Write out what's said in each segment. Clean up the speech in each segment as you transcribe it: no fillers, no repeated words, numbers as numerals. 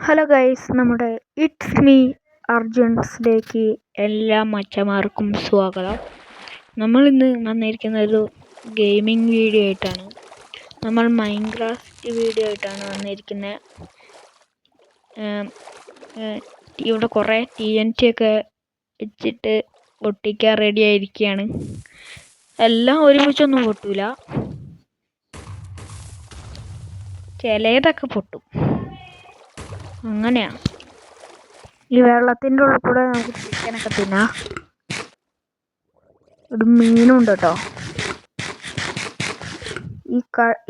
Hello guys, നമ്മുടെ it's me അർജുൻസിലേക്ക് എല്ലാ മച്ചന്മാർക്കും സ്വാഗതം. നമ്മളിന്ന് വന്നിരിക്കുന്ന ഒരു ഗെയിമിംഗ് വീഡിയോ ആയിട്ടാണ്. നമ്മൾ മൈൻക്രാഫ്റ്റ് വീഡിയോ ആയിട്ടാണ് വന്നിരിക്കുന്നത്. ഇവിടെ കുറേ TNT ഒക്കെ വെച്ചിട്ട് പൊട്ടിക്കാൻ റെഡി ആയിരിക്കുകയാണ്. എല്ലാം ഒരുമിച്ചൊന്നും പൊട്ടൂല, ചിലതൊക്കെ പൊട്ടും. അങ്ങനെയാണ്. ഈ വെള്ളത്തിൻ്റെ ഉള്ളിൽ കൂടെ നമുക്ക് ചിക്കനൊക്കെ തിന്നാം. ഒരു മീനുണ്ട് കേട്ടോ.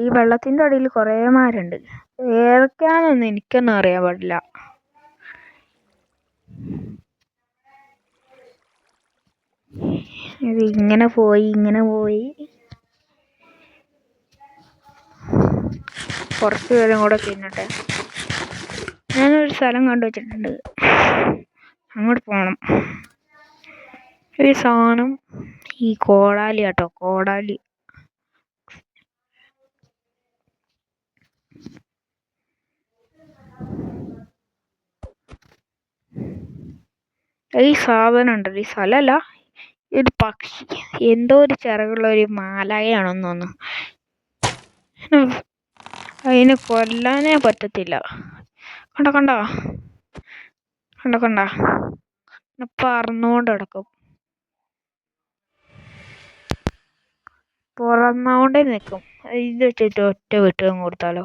ഈ വെള്ളത്തിൻ്റെ അടിയിൽ കുറേ മാരുണ്ട്. ഏതൊക്കെയാണെന്നൊന്നും എനിക്കൊന്നും അറിയാൻ പാടില്ല. ഇത് ഇങ്ങനെ പോയി കുറച്ച് പേരും കൂടെ തിന്നട്ടെ. ഞാനൊരു സ്ഥലം കണ്ടു വച്ചിട്ടുണ്ട്, അങ്ങോട്ട് പോകണം. ഈ സാധനം ഈ കോടാലി കേട്ടോ, കോടാലി. ഈ സാധനം ഉണ്ടല്ലോ, ഈ സ്ഥലമല്ല, ഒരു പക്ഷി, എന്തോ ഒരു ചിറകുള്ള ഒരു മാലാകയാണെന്ന് തോന്നുന്നു. അതിനെ കൊല്ലാനേ പറ്റത്തില്ല. കണ്ട പറന്നുകൊണ്ട് കിടക്കും. പറന്നുകൊണ്ടേ നിൽക്കും. ഇത് വെച്ചിട്ട് ഒറ്റ വെട്ടും കൊടുത്താലോ.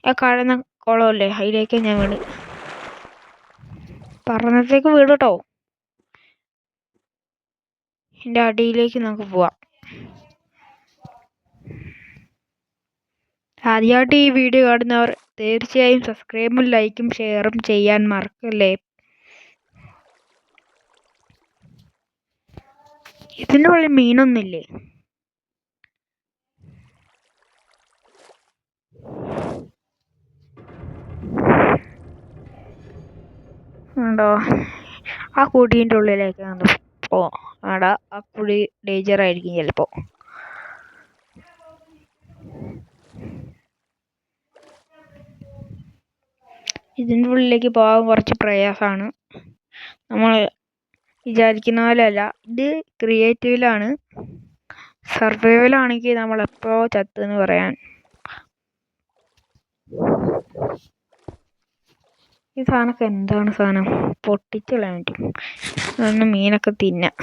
ആ കഴന്ന കുളമല്ലേ, അതിലേക്ക് ഞാൻ വീണ്. പറഞ്ഞത്തേക്ക് വീട് കേട്ടോ. ഇതിൻ്റെ അടിയിലേക്ക് നമുക്ക് പോവാം. ആദ്യമായിട്ട് ഈ വീഡിയോ കാണുന്നവർ തീർച്ചയായും സബ്സ്ക്രൈബും ലൈക്കും ഷെയറും ചെയ്യാൻ മറക്കല്ലേ. ഇതിൻ്റെ ഉള്ളിൽ മീനൊന്നുമില്ലേ? ഉണ്ടോ? ആ കുടീൻ്റെ ഉള്ളിലേക്ക് ആടാ, ആ കുടി ഡേഞ്ചർ ആയിരിക്കും ചിലപ്പോൾ. ഇതിൻ്റെ ഉള്ളിലേക്ക് പോകാൻ കുറച്ച് പ്രയാസമാണ്. നമ്മൾ വിചാരിക്കുന്ന പോലെയല്ല. ഇത് ക്രിയേറ്റീവിലാണ്. സർവൈവലാണെങ്കിൽ നമ്മൾ എപ്പോഴോ ചത്തെന്ന് പറയാൻ. ഈ സാധനമൊക്കെ എന്താണ് സാധനം? പൊട്ടിച്ചുകളയാൻ പറ്റും. അതൊന്ന് മീനൊക്കെ തിന്നാം.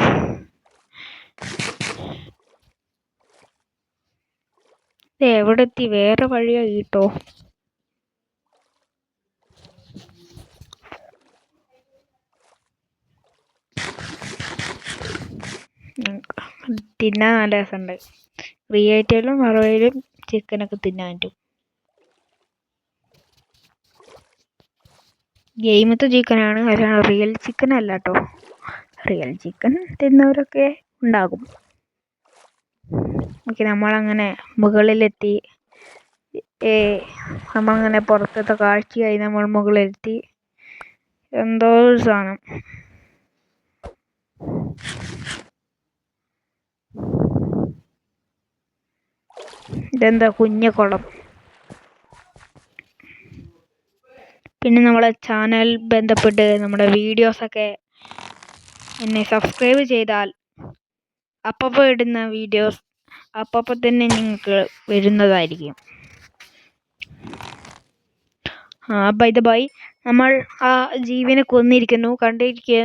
ഇത് എവിടെ എത്തി? വേറെ വഴിയാ കിട്ടോ? തിന്നാൻ നല്ല രസമുണ്ട്. ക്രിയേറ്റീവിലും സർവൈവലും ചിക്കനൊക്കെ തിന്നാൻ പറ്റും. ഗെയിമത്തെ ചിക്കനാണ്, അല്ലാതെ റിയൽ ചിക്കൻ അല്ല കേട്ടോ. റിയൽ ചിക്കൻ തിന്നവരൊക്കെ ഉണ്ടാകും. ഓക്കെ, നമ്മളങ്ങനെ മുകളിലെത്തി. നമ്മളങ്ങനെ പുറത്തത്തെ കാഴ്ചയായി നമ്മൾ മുകളിലെത്തി. എന്തോ ഒരു സാധനം. ഇതെന്താ കുഞ്ഞക്കുളം? പിന്നെ നമ്മളെ ചാനൽ ബന്ധപ്പെട്ട് നമ്മുടെ വീഡിയോസൊക്കെ എന്നെ സബ്സ്ക്രൈബ് ചെയ്താൽ അപ്പോൾ ഇടുന്ന വീഡിയോസ് അപ്പോൾ തന്നെ നിങ്ങൾക്ക് വരുന്നതായിരിക്കും. ബൈ ദ ബൈ, നമ്മൾ ആ ജീവനെ കൊന്നിരിക്കുന്നു. കണ്ടിരിക്കുക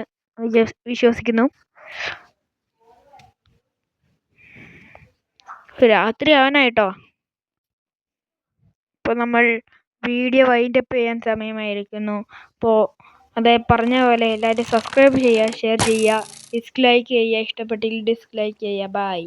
വിശ്വസിക്കുന്നു. രാത്രി ആവാനായിട്ടോ. ഇപ്പോൾ നമ്മൾ വീഡിയോ വൈൻഡപ്പ് ചെയ്യാൻ സമയമായിരിക്കുന്നു. അപ്പോൾ അതേ പറഞ്ഞ പോലെ എല്ലാവരും സബ്സ്ക്രൈബ് ചെയ്യുക, ഷെയർ ചെയ്യുക, ഡിസ്ലൈക്ക് ചെയ്യുക. ഇഷ്ടപ്പെട്ടില്ലെങ്കിൽ ഡിസ്ലൈക്ക് ചെയ്യുക. ബൈ.